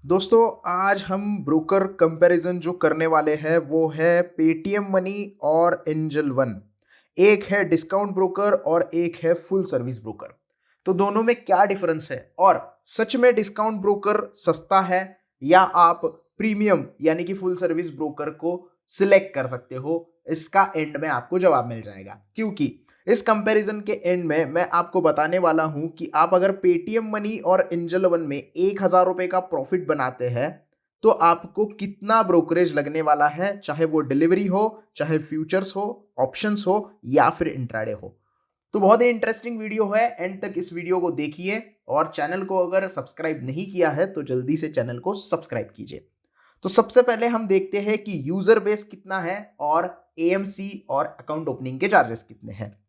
दोस्तों, आज हम ब्रोकर कंपैरिजन जो करने वाले हैं वो है पेटीएम मनी और एंजल वन। एक है डिस्काउंट ब्रोकर और एक है फुल सर्विस ब्रोकर। तो दोनों में क्या डिफरेंस है और सच में डिस्काउंट ब्रोकर सस्ता है या आप प्रीमियम यानी कि फुल सर्विस ब्रोकर को सिलेक्ट कर सकते हो, इसका एंड में आपको जवाब मिल जाएगा। क्योंकि इस कंपैरिजन के एंड में मैं आपको बताने वाला हूं कि आप अगर पेटीएम मनी और एंजल वन में 1,000 रुपए का प्रॉफिट बनाते हैं तो आपको कितना ब्रोकरेज लगने वाला है, चाहे वो डिलीवरी हो, चाहे फ्यूचर्स हो, ऑप्शंस हो या फिर इंट्राडे हो। तो बहुत ही इंटरेस्टिंग वीडियो है, एंड तक इस वीडियो को देखिए और चैनल को अगर सब्सक्राइब नहीं किया है तो जल्दी से चैनल को सब्सक्राइब कीजिए। तो सबसे पहले हम देखते हैं कि यूजर बेस कितना है और एएमसी और अकाउंट ओपनिंग के चार्जेस कितने हैं।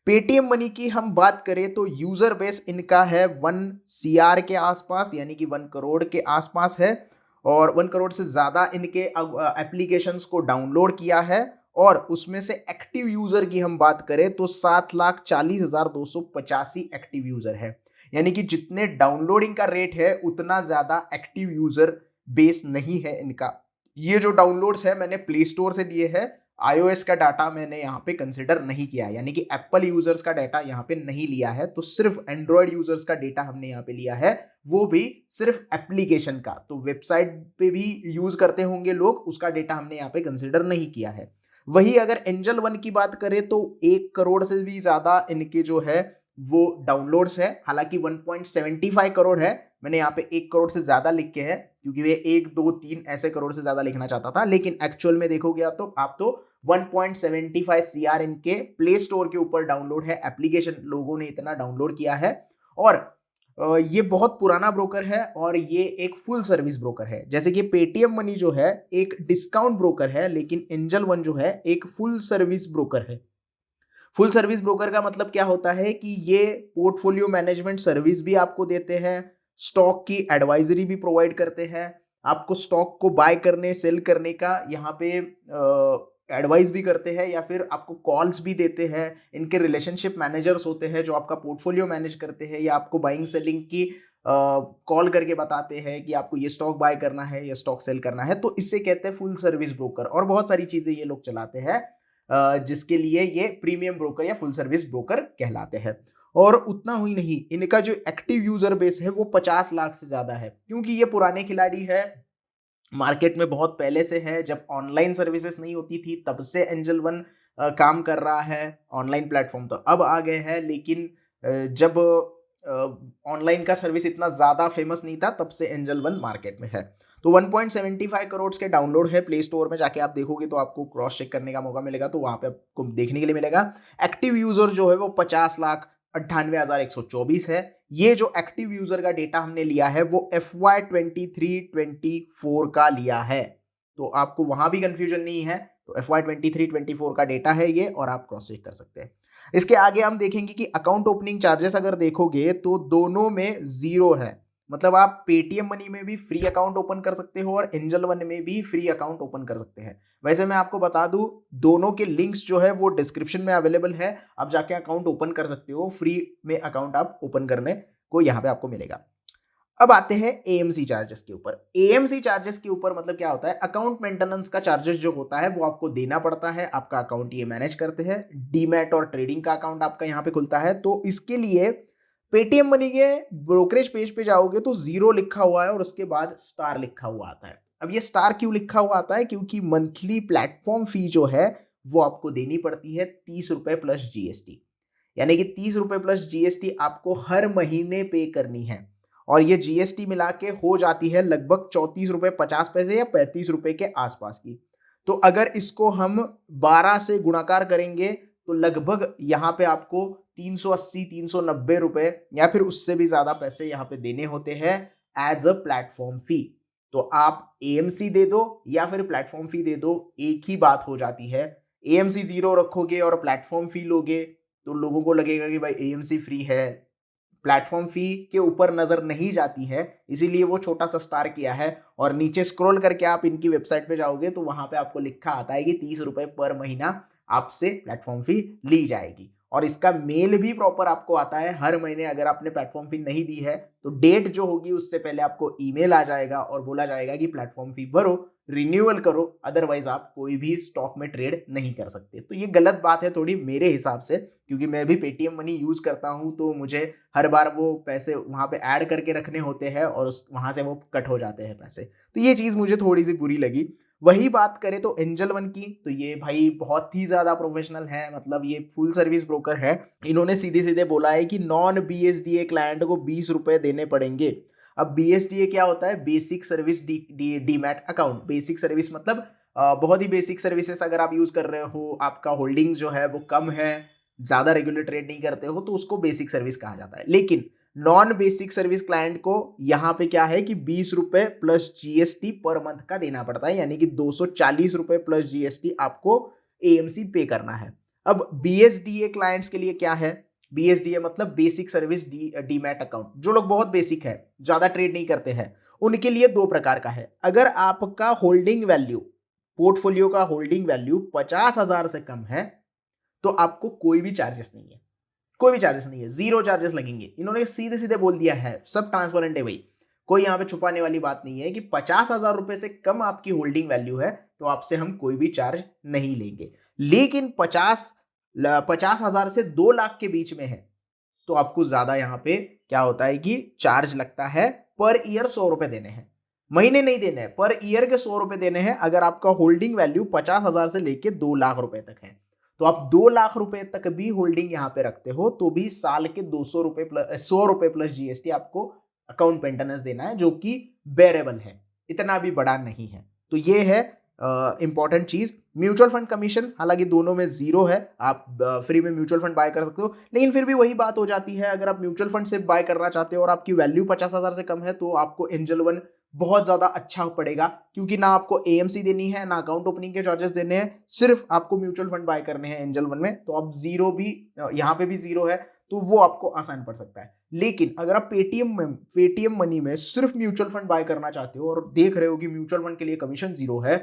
पेटीएम मनी की हम बात करें तो यूजर बेस इनका है 1 CR के आसपास, यानी कि 1 करोड़ के आसपास है और 1 करोड़ से ज्यादा इनके एप्लीकेशंस को डाउनलोड किया है। और उसमें से एक्टिव यूजर की हम बात करें तो 7,40,285 एक्टिव यूजर है। यानी कि जितने डाउनलोडिंग का रेट है उतना ज्यादा एक्टिव यूजर बेस नहीं है इनका। ये जो डाउनलोड्स है मैंने प्ले स्टोर से लिए है, iOS का डाटा मैंने यहाँ पे कंसिडर नहीं किया, यानी कि एप्पल यूजर्स का डाटा यहाँ पे नहीं लिया है। तो सिर्फ एंड्रॉयड यूजर्स का डेटा हमने यहाँ पे लिया है, वो भी सिर्फ एप्लीकेशन का। तो वेबसाइट पे भी यूज करते होंगे लोग, उसका डेटा हमने यहाँ पे कंसिडर नहीं किया है। वही अगर एंजल वन की बात करें तो 1 करोड़ से भी ज्यादा इनके जो है वो डाउनलोड्स है। हालांकि 1.75 करोड़ है, मैंने यहाँ पे 1 करोड़ से ज्यादा लिख के है क्योंकि वे 1, 2, 3 ऐसे करोड़ से ज्यादा लिखना चाहता था, लेकिन एक्चुअल में देखोगे तो आप तो 1.75 CR इनके प्ले स्टोर के ऊपर डाउनलोड है, एप्लीकेशन लोगों ने इतना डाउनलोड किया है। और ये बहुत पुराना ब्रोकर है और ये एक फुल सर्विस ब्रोकर है। जैसे कि पेटीएम मनी जो है एक डिस्काउंट ब्रोकर है, लेकिन एंजल वन जो है एक फुल सर्विस ब्रोकर है। फुल सर्विस ब्रोकर का मतलब क्या होता है कि ये पोर्टफोलियो मैनेजमेंट सर्विस भी आपको देते हैं, स्टॉक की एडवाइजरी भी प्रोवाइड करते हैं, आपको स्टॉक को बाय करने सेल करने का यहाँ पे एडवाइस भी करते हैं या फिर आपको कॉल्स भी देते हैं। इनके रिलेशनशिप मैनेजर्स होते हैं जो आपका पोर्टफोलियो मैनेज करते हैं या आपको बाइंग सेलिंग की कॉल करके बताते हैं कि आपको ये स्टॉक बाय करना है या स्टॉक सेल करना है। तो इससे कहते हैं फुल सर्विस ब्रोकर। और बहुत सारी चीजें ये लोग चलाते हैं जिसके लिए ये प्रीमियम ब्रोकर या फुल सर्विस ब्रोकर कहलाते हैं। और उतना ही नहीं, इनका जो एक्टिव यूजर बेस है वो 50 लाख से ज्यादा है, क्योंकि ये पुराने खिलाड़ी है, मार्केट में बहुत पहले से है। जब ऑनलाइन सर्विसेज नहीं होती थी तब से एंजल वन काम कर रहा है। ऑनलाइन प्लेटफॉर्म तो अब आ गए हैं, लेकिन जब ऑनलाइन का सर्विस इतना ज्यादा फेमस नहीं था तब से एंजल वन मार्केट में है। तो 1.75 करोड़ के डाउनलोड है, प्ले स्टोर में जाके आप देखोगे तो आपको क्रॉस चेक करने का मौका मिलेगा, तो वहां पे आपको देखने के लिए मिलेगा। एक्टिव यूजर जो है वो 50,98,124 है। ये जो एक्टिव यूजर का डेटा हमने लिया है वो FY23-24 का लिया है, तो आपको वहां भी कंफ्यूजन नहीं है। तो FY23-24 का डेटा है ये और आप क्रॉस चेक कर सकते हैं। इसके आगे हम देखेंगे कि अकाउंट ओपनिंग चार्जेस अगर देखोगे तो दोनों में जीरो है। मतलब आप पेटीएम मनी में भी फ्री अकाउंट ओपन कर सकते हो और एंजल वन में भी फ्री अकाउंट ओपन कर सकते हैं। वैसे मैं आपको बता दूं, दोनों के लिंक्स जो है वो डिस्क्रिप्शन में अवेलेबल है, आप जाके अकाउंट ओपन कर सकते हो, फ्री में अकाउंट आप ओपन करने को यहाँ पे आपको मिलेगा। अब आते हैं एएमसी चार्जेस के ऊपर। एएमसी चार्जेस के ऊपर मतलब क्या होता है, अकाउंट मेंटेनेंस का चार्जेस जो होता है वो आपको देना पड़ता है। आपका अकाउंट ये मैनेज करते हैं, डीमैट और ट्रेडिंग का अकाउंट आपका यहाँ पे खुलता है। तो इसके लिए पेटीएम मनी के ब्रोकरेज पेज पे जाओगे तो जीरो लिखा हुआ है और उसके बाद स्टार लिखा हुआ आता है। अब ये स्टार क्यों लिखा हुआ आता है, क्योंकि मंथली प्लेटफॉर्म फी जो है वो आपको देनी पड़ती है 30 रुपए प्लस जीएसटी। यानी कि 30 रुपए प्लस जीएसटी आपको हर महीने पे करनी है और ये जीएसटी मिला के हो जाती है लगभग 34 रुपए 50 पैसे या 35 रुपए के आसपास की। तो अगर इसको हम 12 से गुणाकार करेंगे तो लगभग यहाँ पे आपको 380-390 रुपए या फिर उससे भी ज्यादा पैसे यहाँ पे देने होते हैं एज अ प्लेटफॉर्म फी। तो आप एएमसी दे दो या फिर प्लेटफॉर्म फी दे दो, एक ही बात हो जाती है। एएमसी जीरो रखोगे और प्लेटफॉर्म फी लोगे तो लोगों को लगेगा कि भाई एएमसी फ्री है, प्लेटफॉर्म फी के ऊपर नजर नहीं जाती है, इसीलिए वो छोटा सा स्टार किया है। और नीचे स्क्रॉल करके आप इनकी वेबसाइट पे जाओगे तो वहां पे आपको लिखा आता है कि 30 रुपए पर महीना आपसे प्लेटफॉर्म फी ली जाएगी। और इसका मेल भी प्रॉपर आपको आता है हर महीने। अगर आपने प्लेटफॉर्म फी नहीं दी है तो डेट जो होगी उससे पहले आपको ईमेल आ जाएगा और बोला जाएगा कि प्लेटफॉर्म फी भरो, रिन्यूअल करो, अदरवाइज आप कोई भी स्टॉक में ट्रेड नहीं कर सकते। तो ये गलत बात है थोड़ी मेरे हिसाब से, क्योंकि मैं भी पेटीएम मनी यूज करता हूँ, तो मुझे हर बार वो पैसे वहां पे ऐड करके रखने होते हैं और वहां से वो कट हो जाते हैं पैसे। तो ये चीज मुझे थोड़ी सी बुरी लगी। वही बात करें तो एंजल वन की, तो ये भाई बहुत ही ज्यादा प्रोफेशनल है, मतलब ये फुल सर्विस ब्रोकर है। इन्होंने सीधे सीधे बोला है कि नॉन बीएसडीए क्लाइंट को 20 रुपए देने पड़ेंगे। अब बीएसडीए क्या होता है? Basic service demat account. Basic service मतलब बहुत ही बेसिक सर्विसेज अगर आप यूज कर रहे हो, आपका होल्डिंग्स जो है वो कम है, ज्यादा रेगुलर ट्रेड नहीं करते हो, तो उसको बेसिक सर्विस कहा जाता है। लेकिन नॉन बेसिक सर्विस क्लाइंट को यहाँ पे क्या है कि 20 रुपए प्लस जीएसटी पर मंथ का देना पड़ता है, यानी कि 240 रुपए प्लस जीएसटी आपको एएमसी पे करना है। अब बीएसडीए क्लाइंट्स के लिए क्या है? बीएसडीए मतलब बेसिक सर्विस डीमैट अकाउंट। जो लोग बहुत बेसिक है, ज्यादा ट्रेड नहीं करते हैं, उनके लिए दो प्रकार का है। अगर आपका होल्डिंग वैल्यू, पोर्टफोलियो का होल्डिंग वैल्यू 50,000 से कम है, तो आपको कोई भी चार्जेस नहीं है, कोई भी चार्जेस नहीं है, जीरो चार्जेस लगेंगे। इन्होंने सीधे सीधे बोल दिया है, सब ट्रांसपेरेंट है भाई, कोई यहाँ पे छुपाने वाली बात नहीं है कि 50,000 रुपए से कम आपकी होल्डिंग वैल्यू है तो आपसे हम कोई भी चार्ज नहीं लेंगे। लेकिन 50,000 से 2 लाख के बीच में है तो आपको ज्यादा यहाँ पे क्या होता है कि चार्ज लगता है। पर ईयर 100 रुपए देने हैं, महीने नहीं देने हैं, पर ईयर के 100 रुपए देने हैं। अगर आपका होल्डिंग वैल्यू 50,000 से लेके 2 लाख रुपए तक है, तो आप 2 लाख रुपए तक भी होल्डिंग यहाँ पे रखते हो तो भी साल के 200 रुपए प्लस 100 रुपए प्लस जीएसटी आपको अकाउंट मेंटेनेंस देना है, जो कि बेरेबल है, इतना भी बड़ा नहीं है। तो ये है इंपॉर्टेंट चीज। म्यूचुअल फंड कमीशन हालांकि दोनों में जीरो है, आप फ्री में म्यूचुअल फंड बाय कर सकते हो, लेकिन फिर भी वही बात हो जाती है, अगर आप म्यूचुअल फंड से बाय करना चाहते हो और आपकी वैल्यू 50,000 से कम है तो आपको एंजल वन बहुत ज्यादा अच्छा पड़ेगा, क्योंकि ना आपको एएमसी देनी है, ना अकाउंट ओपनिंग के चार्जेस देने हैं, सिर्फ आपको म्यूचुअल फंड बाय करने हैं एंजल वन में। तो अब जीरो भी, यहाँ पे भी जीरो है, तो वो आपको आसान पड़ सकता है। लेकिन अगर आप पेटीएम मनी में सिर्फ म्यूचुअल फंड बाय करना चाहते हो और देख रहे हो कि म्यूचुअल फंड के लिए कमीशन जीरो है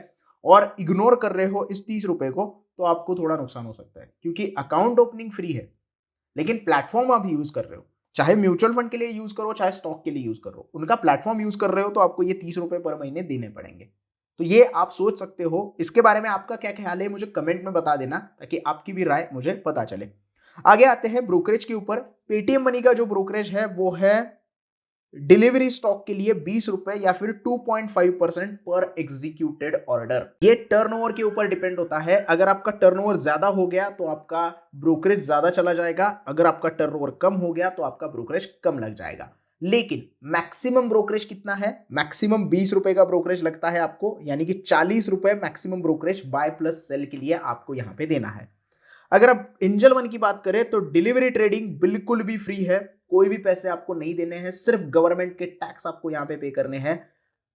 और इग्नोर कर रहे हो इस 30 रुपए को, तो आपको थोड़ा नुकसान हो सकता है, क्योंकि अकाउंट ओपनिंग फ्री है लेकिन प्लेटफॉर्म आप यूज कर रहे हो, चाहे म्यूचुअल फंड के लिए यूज करो चाहे स्टॉक के लिए यूज करो, उनका प्लेटफॉर्म यूज कर रहे हो तो आपको ये 30 रुपए पर महीने देने पड़ेंगे। तो ये आप सोच सकते हो। इसके बारे में आपका क्या ख्याल है मुझे कमेंट में बता देना, ताकि आपकी भी राय मुझे पता चले। आगे आते हैं ब्रोकरेज के ऊपर। पेटीएम मनी का जो ब्रोकरेज है वो है डिलीवरी स्टॉक के लिए 20 रुपए या फिर 2.5% पर एग्जीक्यूटेड ऑर्डर। ये टर्नओवर के ऊपर डिपेंड होता है। अगर आपका टर्नओवर ज्यादा हो गया तो आपका ब्रोकरेज ज्यादा चला जाएगा, अगर आपका टर्नओवर कम हो गया तो आपका ब्रोकरेज कम लग जाएगा। लेकिन मैक्सिमम ब्रोकरेज कितना है? मैक्सिमम 20 रुपए का ब्रोकरेज लगता है आपको, यानी कि 40 रुपए maximum brokerage buy plus sell के लिए आपको यहां पे देना है। अगर आप एंजल वन की बात करें तो डिलीवरी ट्रेडिंग बिल्कुल भी फ्री है, कोई भी पैसे आपको नहीं देने हैं, सिर्फ गवर्नमेंट के टैक्स आपको यहां पे करने हैं।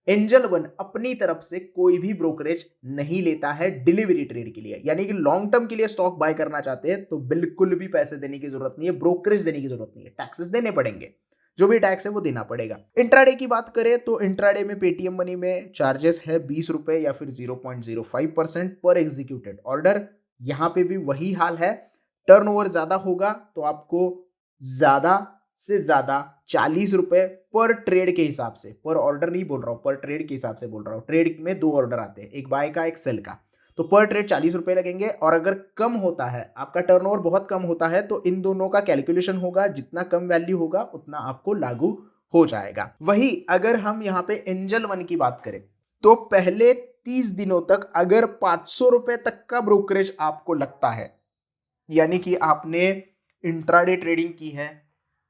एंजल वन अपनी तरफ से कोई भी ब्रोकरेज नहीं लेता है डिलीवरी ट्रेड के लिए, यानी कि लॉन्ग टर्म के लिए स्टॉक बाय करना चाहते हैं तो बिल्कुल भी पैसे देने की जरूरत नहीं है, ब्रोकरेज देने की जरूरत नहीं है, टैक्सेस देने पड़ेंगे, जो भी टैक्स है वो देना पड़ेगा। इंट्राडे की बात करें तो इंट्राडे में पेटीएम मनी में चार्जेस है 20 रुपए या फिर 0.05% पर एग्जीक्यूटेड ऑर्डर। यहां पे भी वही हाल है, टर्नओवर ज्यादा होगा तो आपको ज्यादा से ज्यादा 40 रुपए पर ट्रेड के हिसाब से, पर ऑर्डर नहीं बोल रहा हूं, पर ट्रेड के हिसाब से बोल रहा हूं। ट्रेड में 2 ऑर्डर आते हैं, एक बाय का एक सेल का, तो पर ट्रेड 40 रुपए लगेंगे। और अगर कम होता है, आपका टर्नओवर बहुत कम होता है, तो इन दोनों का कैलकुलेशन होगा, जितना कम वैल्यू होगा उतना आपको लागू हो जाएगा। वही अगर हम यहाँ पे एंजल वन की बात करें तो पहले 30 दिनों तक अगर 500 रुपए तक का ब्रोकरेज आपको लगता है, यानी कि आपने इंट्राडे ट्रेडिंग की है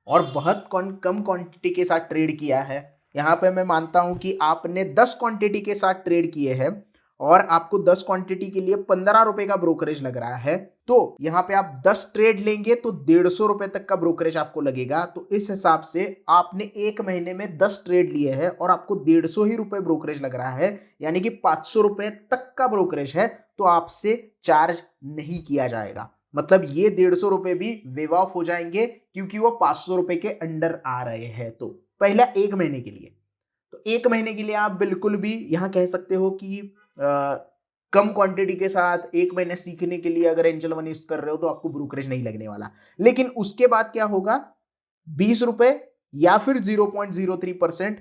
और बहुत कम क्वांटिटी के साथ ट्रेड किया है, यहाँ पे मैं मानता हूं कि आपने 10 क्वांटिटी के साथ ट्रेड किए हैं और आपको 10 क्वांटिटी के लिए 15 रुपए का ब्रोकरेज लग रहा है, तो यहाँ पे आप 10 ट्रेड लेंगे तो 150 रुपए तक का ब्रोकरेज आपको लगेगा। तो इस हिसाब से आपने एक महीने में 10 ट्रेड लिए हैं और आपको 150 ही रुपए ब्रोकरेज लग रहा है, यानी कि 500 रुपए तक का ब्रोकरेज है, तो आपसे चार्ज नहीं किया जाएगा। मतलब ये 150 रुपए भी वेव ऑफ हो जाएंगे, क्योंकि वो 500 रुपए के अंडर आ रहे हैं। तो पहला एक महीने के लिए, तो एक महीने के लिए आप बिल्कुल भी यहाँ कह सकते हो कि कम क्वांटिटी के साथ एक महीने सीखने के लिए अगर एंजल मनी यूज कर रहे हो तो आपको ब्रोकरेज नहीं लगने वाला। लेकिन उसके बाद क्या होगा, 20 रुपए या फिर 0.03%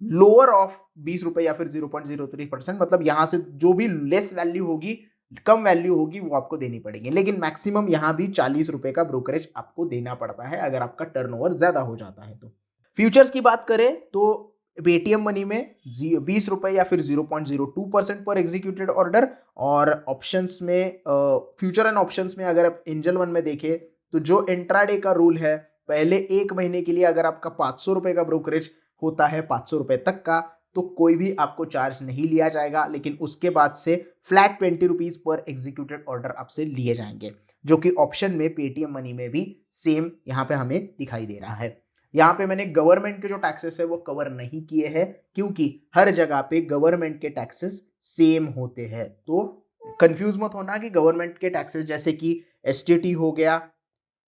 लोअर ऑफ 20 रुपए या फिर 0.03%, मतलब यहां से जो भी लेस वैल्यू होगी, कम वैल्यू होगी, वो आपको देनी पड़ेगी। लेकिन मैक्सिमम यहां भी 40 रुपए का ब्रोकरेज आपको देना पड़ता है अगर आपका टर्नओवर ज्यादा हो जाता है तो। फ्यूचर्स की बात करें तो पेटीएम मनी में 20 रुपए या फिर 0.02% पर एग्जीक्यूटेड ऑर्डर, और ऑप्शंस में फ्यूचर एंड ऑप्शंस में अगर आप एंजल वन में देखें तो जो इंट्राडे का रूल है, पहले एक महीने के लिए अगर आपका 500 रुपए का ब्रोकरेज होता है, 500 रुपए तक का, तो कोई भी आपको चार्ज नहीं लिया जाएगा। लेकिन उसके बाद से flat 20 rupees per executed order आपसे लिए जाएंगे, जो कि ऑप्शन में पेटीएम मनी में भी सेम यहाँ पे हमें दिखाई दे रहा है। यहाँ पे मैंने गवर्नमेंट के जो टैक्सेस है वो कवर नहीं किए हैं, क्योंकि हर जगह पे गवर्नमेंट के टैक्सेस सेम होते हैं। तो कंफ्यूज मत होना कि गवर्नमेंट के टैक्सेस जैसे कि एसटीटी हो गया,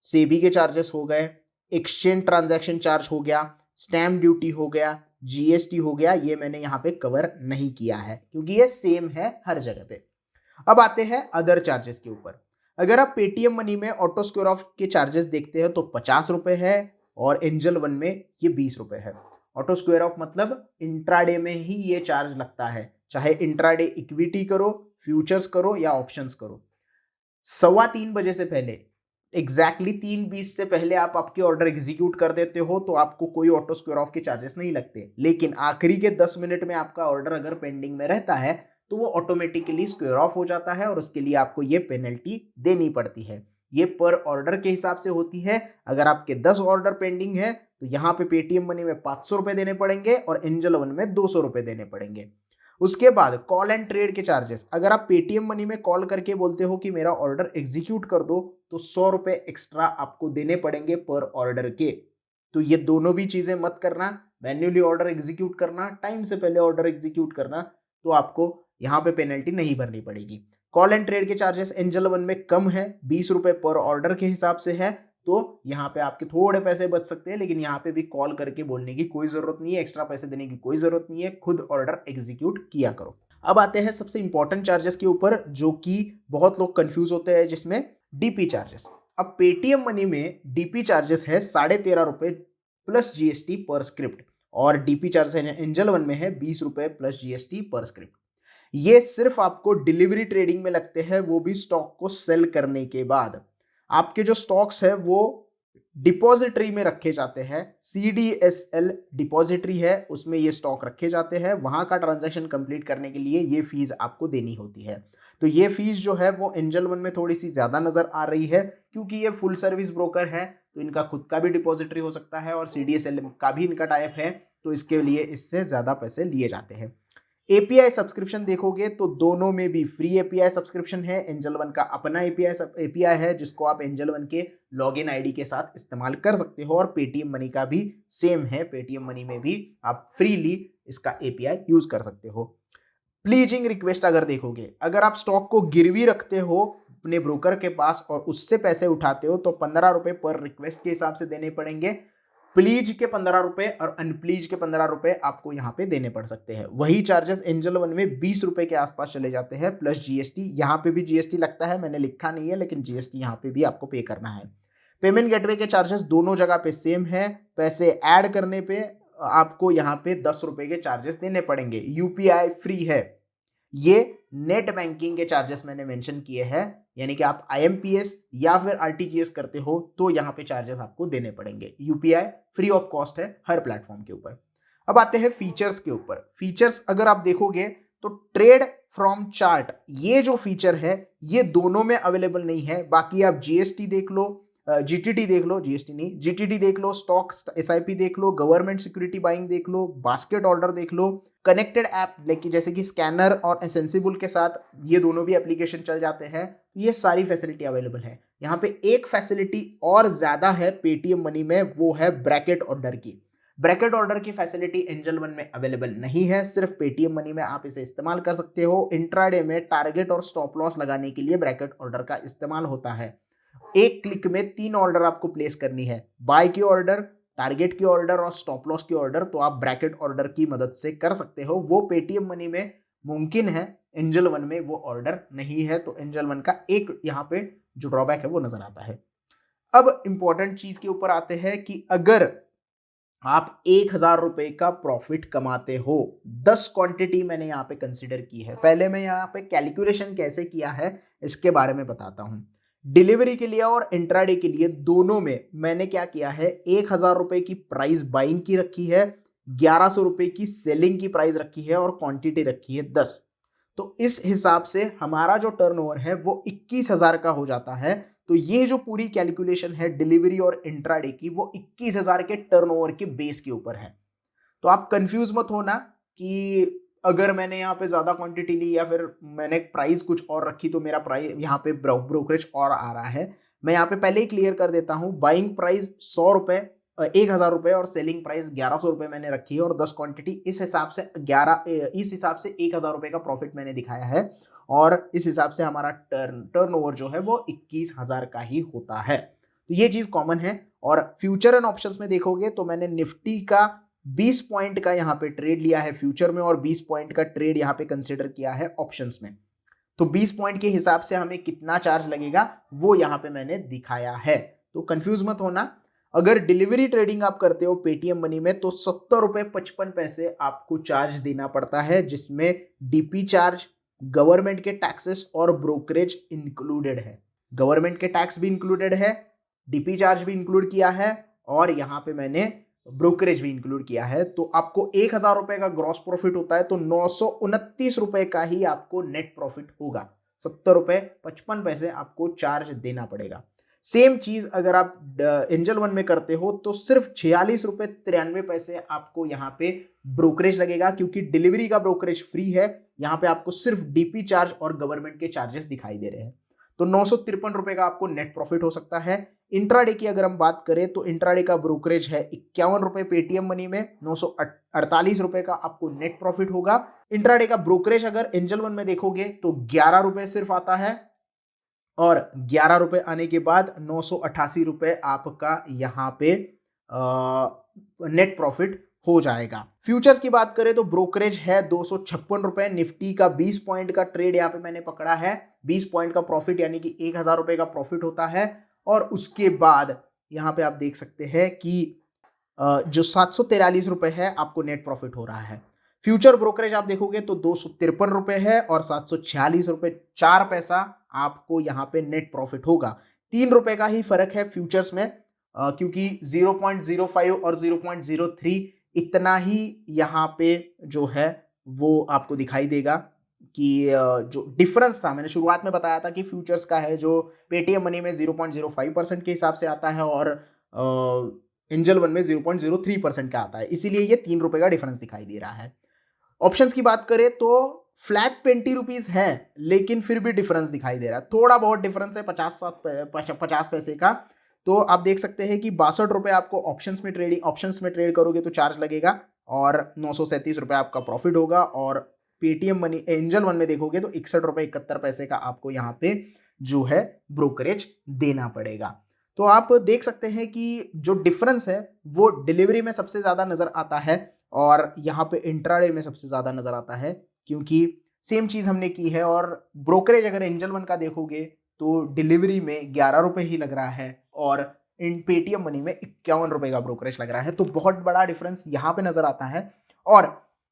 सेबी के चार्जेस हो गए, एक्सचेंज ट्रांजैक्शन चार्ज हो गया, स्टैम्प ड्यूटी हो गया, जीएसटी हो गया, ये मैंने यहाँ पे कवर नहीं किया है क्योंकि ये सेम है हर जगह पे। अब आते हैं अदर चार्जेस के ऊपर। अगर आप पेटीएम मनी में ऑटो स्क्वायर ऑफ के चार्जेस देखते हैं तो 50 रुपए है, और एंजल वन में ये 20 रुपए है। ऑटो स्क्वायर ऑफ मतलब इंट्राडे में ही ये चार्ज लगता है, चाहे इंट्राडे इक्विटी करो, फ्यूचर्स करो या ऑप्शंस करो। 3:15 से पहले, एग्जैक्टली 3:20 से पहले आप आपके ऑर्डर एग्जीक्यूट कर देते हो तो आपको कोई ऑटो स्क्वायर ऑफ के चार्जेस नहीं लगते। लेकिन आखिरी के 10 मिनट में आपका ऑर्डर अगर पेंडिंग में रहता है तो वो ऑटोमेटिकली स्क्वायर ऑफ हो जाता है, और उसके लिए आपको ये पेनल्टी देनी पड़ती है। ये पर ऑर्डर के हिसाब से होती है। अगर आपके 10 ऑर्डर पेंडिंग है तो यहाँ पे पेटीएम मनी में 500 रुपए देने पड़ेंगे और एंजल वन में 200 रुपए देने पड़ेंगे। उसके बाद कॉल एंड ट्रेड के चार्जेस, अगर आप पेटीएम मनी में कॉल करके बोलते हो कि मेरा ऑर्डर एग्जीक्यूट कर दो तो 100 रुपए एक्स्ट्रा आपको देने पड़ेंगे पर ऑर्डर के। तो ये दोनों भी चीजें मत करना, मैन्युअली ऑर्डर एग्जीक्यूट करना, टाइम से पहले ऑर्डर एग्जीक्यूट करना, तो आपको यहाँ पे पेनल्टी नहीं भरनी पड़ेगी। कॉल एंड ट्रेड के चार्जेस एंजल वन में कम है, 20 रुपए पर ऑर्डर के हिसाब से है, तो यहाँ पे आपके थोड़े पैसे बच सकते हैं। लेकिन यहाँ पे भी कॉल करके बोलने की कोई जरूरत नहीं है, एक्स्ट्रा पैसे देने की कोई जरूरत नहीं है, खुद ऑर्डर एग्जीक्यूट किया करो। अब आते हैं सबसे इंपॉर्टेंट चार्जेस के ऊपर, जो कि बहुत लोग कंफ्यूज होते हैं, जिसमें डीपी चार्जेस। अब पेटीएम मनी में डीपी चार्जेस है 13.5 रुपए प्लस जीएसटी पर स्क्रिप्ट, और डीपी चार्जेस एंजल वन में है 20 रुपए प्लस जीएसटी पर स्क्रिप्ट। ये सिर्फ आपको डिलीवरी ट्रेडिंग में लगते हैं, वो भी स्टॉक को सेल करने के बाद। आपके जो स्टॉक्स है वो डिपॉजिटरी में रखे जाते हैं, CDSL डिपॉजिटरी है, उसमें ये स्टॉक रखे जाते हैं। वहां का ट्रांजैक्शन कंप्लीट करने के लिए ये फीस आपको देनी होती है। तो ये फीस जो है वो एंजल वन में थोड़ी सी ज्यादा नजर आ रही है, क्योंकि ये फुल सर्विस ब्रोकर है, तो इनका खुद का भी डिपॉजिटरी हो सकता है और CDSL का भी इनका टाइप है, तो इसके लिए इससे ज्यादा पैसे लिए जाते हैं। एपीआई सब्सक्रिप्शन देखोगे तो दोनों में भी फ्री एपीआई सब्सक्रिप्शन है। एंजल वन का अपना एपीआई है, जिसको आप एंजल वन के लॉगिन आईडी के साथ इस्तेमाल कर सकते हो, और पेटीएम मनी का भी सेम है। पेटीएम मनी में भी आप फ्रीली इसका एपीआई यूज कर सकते हो। प्लीजिंग रिक्वेस्ट अगर देखोगे, अगर आप स्टॉक को गिरवी रखते हो अपने ब्रोकर के पास और उससे पैसे उठाते हो तो 15 रुपए पर रिक्वेस्ट के हिसाब से देने पड़ेंगे। प्लीज के 15 रुपए और अनप्लीज के 15 रुपए आपको यहाँ पे देने पड़ सकते हैं। वही चार्जेस एंजल वन में 20 रुपए के आसपास चले जाते हैं प्लस जीएसटी। यहाँ पे भी जीएसटी लगता है, मैंने लिखा नहीं है, लेकिन जीएसटी यहाँ पे भी आपको पे करना है। पेमेंट गेटवे के चार्जेस दोनों जगह पे सेम है। पैसे ऐड करने पे आपको यहाँ पे 10 रुपए के चार्जेस देने पड़ेंगे। यूपीआई फ्री है। ये नेट बैंकिंग के चार्जेस मैंने मेंशन किए हैं, यानी कि आप आईएमपीएस या फिर आरटीजीएस करते हो तो यहाँ पे चार्जेस आपको देने पड़ेंगे। यूपीआई फ्री ऑफ कॉस्ट है हर प्लेटफॉर्म के ऊपर। अब आते हैं फीचर्स के ऊपर। फीचर्स अगर आप देखोगे तो ट्रेड फ्रॉम चार्ट, ये जो फीचर है ये दोनों में अवेलेबल नहीं है। बाकी आप जीएसटी देख लो, जीटीटी देख लो, जीएसटी नहीं, जीटीटी देख लो, स्टॉक एसआईपी देख लो, गवर्नमेंट सिक्योरिटी बाइंग देख लो, बास्केट ऑर्डर देख लो, कनेक्टेड ऐप लेकिन जैसे कि स्कैनर और एसेंसिबल के साथ ये दोनों भी एप्लीकेशन चल जाते हैं। ये सारी फैसिलिटी अवेलेबल है। यहाँ पे एक फैसिलिटी और ज्यादा है पेटीएम मनी में, वो है ब्रैकेट ऑर्डर की। ब्रैकेट ऑर्डर की फैसिलिटी एंजल वन में अवेलेबल नहीं है, सिर्फ पेटीएम मनी में आप इसे इस्तेमाल कर सकते हो। इंट्राडे में टारगेट और स्टॉप लॉस लगाने के लिए ब्रैकेट ऑर्डर का इस्तेमाल होता है। एक क्लिक में 3 ऑर्डर आपको प्लेस करनी है, बाय की ऑर्डर, टारगेट की ऑर्डर और स्टॉप लॉस की ऑर्डर, तो आप ब्रैकेट ऑर्डर की मदद से कर सकते हो। वो पेटीएम मनी में मुमकिन है, एंजल वन में वो ऑर्डर नहीं है, तो एंजल वन का एक यहाँ पे जो ड्रॉबैक है वो नजर आता है। अब इंपॉर्टेंट चीज के ऊपर आते हैं कि अगर आप 1,000 रुपए का प्रॉफिट कमाते हो। 10 क्वांटिटी मैंने यहाँ पे कंसिडर की है। पहले मैं यहाँ पे कैलकुलेशन कैसे किया है इसके बारे में बताता हूँ। डिलीवरी के लिए और इंट्राडे के लिए दोनों में मैंने क्या किया है, 1,000 रुपए की प्राइस बाइंग की रखी है, 1,100 रुपए की सेलिंग की प्राइस रखी है और क्वांटिटी रखी है 10। तो इस हिसाब से हमारा जो टर्नओवर है वो 21,000 का हो जाता है। तो ये जो पूरी कैलकुलेशन है डिलीवरी और इंट्राडे की, वो 21,000 के टर्नओवर के बेस के ऊपर है। तो आप कंफ्यूज मत होना कि अगर मैंने यहाँ पे ज्यादा क्वांटिटी ली या फिर मैंने प्राइस कुछ और रखी तो मेरा प्राइस यहाँ पे ब्रोकरेज और आ रहा है। मैं यहाँ पे पहले ही क्लियर कर देता हूँ, बाइंग प्राइस 100 रुपए 1,000 रुपए और सेलिंग प्राइस 1,100 रुपए मैंने रखी है और 10 क्वांटिटी, इस हिसाब से 1,000 रुपए का प्रॉफिट मैंने दिखाया है और इस हिसाब से हमारा टर्नओवर जो है वो 21,000 का ही होता है। तो ये चीज कॉमन है। और फ्यूचर एंड ऑप्शंस में देखोगे तो मैंने निफ्टी का 20 पॉइंट का यहाँ पे ट्रेड लिया है फ्यूचर में और 20 पॉइंट का ट्रेड यहाँ पे कंसिडर किया है ऑप्शंस में। तो 20 पॉइंट के हिसाब से हमें कितना चार्ज लगेगा वो यहाँ पे मैंने दिखाया है। तो कंफ्यूज मत होना। अगर डिलीवरी ट्रेडिंग आप करते हो पेटीएम मनी में तो 70 रुपए 55 पैसे आपको चार्ज देना पड़ता है, जिसमें डीपी चार्ज, गवर्नमेंट के टैक्सेस और ब्रोकरेज इंक्लूडेड है। गवर्नमेंट के टैक्स भी इंक्लूडेड है, डीपी चार्ज भी इंक्लूड किया है और यहाँ पे मैंने ब्रोकरेज भी इंक्लूड किया है। तो आपको 1,000 रुपए का ग्रॉस प्रॉफिट होता है तो 929 रुपए का ही आपको नेट प्रॉफिट होगा। 70 रुपए 55 पैसे आपको चार्ज देना पड़ेगा। सेम चीज अगर आप एंजल वन में करते हो तो सिर्फ 46 रुपए 93 पैसे आपको यहाँ पे ब्रोकरेज लगेगा, क्योंकि डिलीवरी का ब्रोकरेज फ्री है। यहाँ पे आपको सिर्फ डीपी चार्ज और गवर्नमेंट के चार्जेस दिखाई दे रहे हैं। तो 953 रुपए का आपको नेट प्रॉफिट हो सकता है। इंट्राडे की अगर हम बात करें तो इंट्राडे का ब्रोकरेज है 51 रुपए पेटीएम मनी में, 948 रुपए का आपको नेट प्रॉफिट होगा। इंट्राडे का ब्रोकरेज अगर एंजल वन में देखोगे तो 11 रुपए सिर्फ आता है और 11 रुपए आने के बाद 988 रुपए आपका यहाँ पे नेट प्रॉफिट हो जाएगा। फ्यूचर्स की बात करें तो ब्रोकरेज है 256 रुपए। निफ्टी का 20 पॉइंट का ट्रेड यहाँ पे मैंने पकड़ा है, 20 पॉइंट का प्रॉफिट यानी कि 1,000 रुपए का प्रॉफिट होता है। और उसके बाद यहाँ पे आप देख सकते हैं कि जो 743 रुपए है आपको नेट प्रॉफिट हो रहा है। फ्यूचर ब्रोकरेज आप देखोगे तो 253 रुपए है और 746 रुपए 4 पैसा आपको यहाँ पे नेट प्रॉफिट होगा। 3 रुपए का ही फर्क है फ्यूचर्स में, क्योंकि 0.05 और 0.03 इतना ही यहाँ पे जो है वो आपको दिखाई देगा कि जो डिफरेंस था, मैंने शुरुआत में बताया था कि फ्यूचर्स का है जो पेटीएम मनी में 0.05% के हिसाब से आता है और एंजल वन में 0.03% का आता है, इसीलिए ये 3 रुपए का डिफरेंस दिखाई दे रहा है। ऑप्शंस की बात करें तो फ्लैट 20 रुपीज है, लेकिन फिर भी डिफरेंस दिखाई दे रहा है, थोड़ा बहुत डिफरेंस है 50 पैसे का। तो आप देख सकते हैं कि 62 रुपए आपको ऑप्शंस में ट्रेड करोगे तो चार्ज लगेगा और 937 रुपए आपका प्रॉफिट होगा। और पेटीएम मनी एंजल वन में देखोगे तो 61 रुपए 71 पैसे का आपको यहाँ पे जो है ब्रोकरेज देना पड़ेगा। तो आप देख सकते हैं कि जो डिफरेंस है वो डिलीवरी में सबसे ज्यादा नजर आता है और यहाँ पे इंट्राडे में सबसे ज्यादा नजर आता है, क्योंकि सेम चीज हमने की है। और ब्रोकरेज अगर एंजल वन का देखोगे तो डिलीवरी में 11 रुपए ही लग रहा है और इन पेटीएम मनी में 51 रुपए का ब्रोकरेज लग रहा है। तो बहुत बड़ा डिफरेंस यहाँ पे नजर आता है और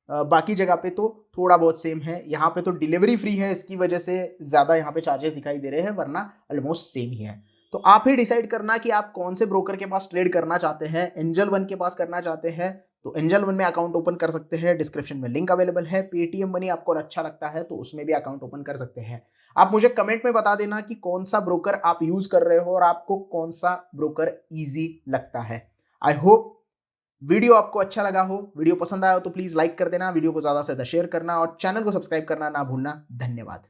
बाकी जगह पे तो थोड़ा बहुत सेम है। यहाँ पे तो डिलीवरी फ्री है, इसकी वजह से ज्यादा यहाँ पे चार्जेस दिखाई दे रहे हैं, वरना ऑलमोस्ट सेम ही है। तो आप ही डिसाइड करना कि आप कौन से ब्रोकर के पास ट्रेड करना चाहते हैं। एंजल वन के पास करना चाहते हैं तो एंजल वन में अकाउंट ओपन कर सकते हैं, डिस्क्रिप्शन में लिंक अवेलेबल है। पेटीएम मनी आपको अच्छा लगता है तो उसमें भी अकाउंट ओपन कर सकते हैं। आप मुझे कमेंट में बता देना कि कौन सा ब्रोकर आप यूज कर रहे हो और आपको कौन सा ब्रोकर इजी लगता है। आई होप वीडियो आपको अच्छा लगा हो। वीडियो पसंद आया हो तो प्लीज लाइक कर देना, वीडियो को ज्यादा से ज्यादा शेयर करना और चैनल को सब्सक्राइब करना ना भूलना। धन्यवाद।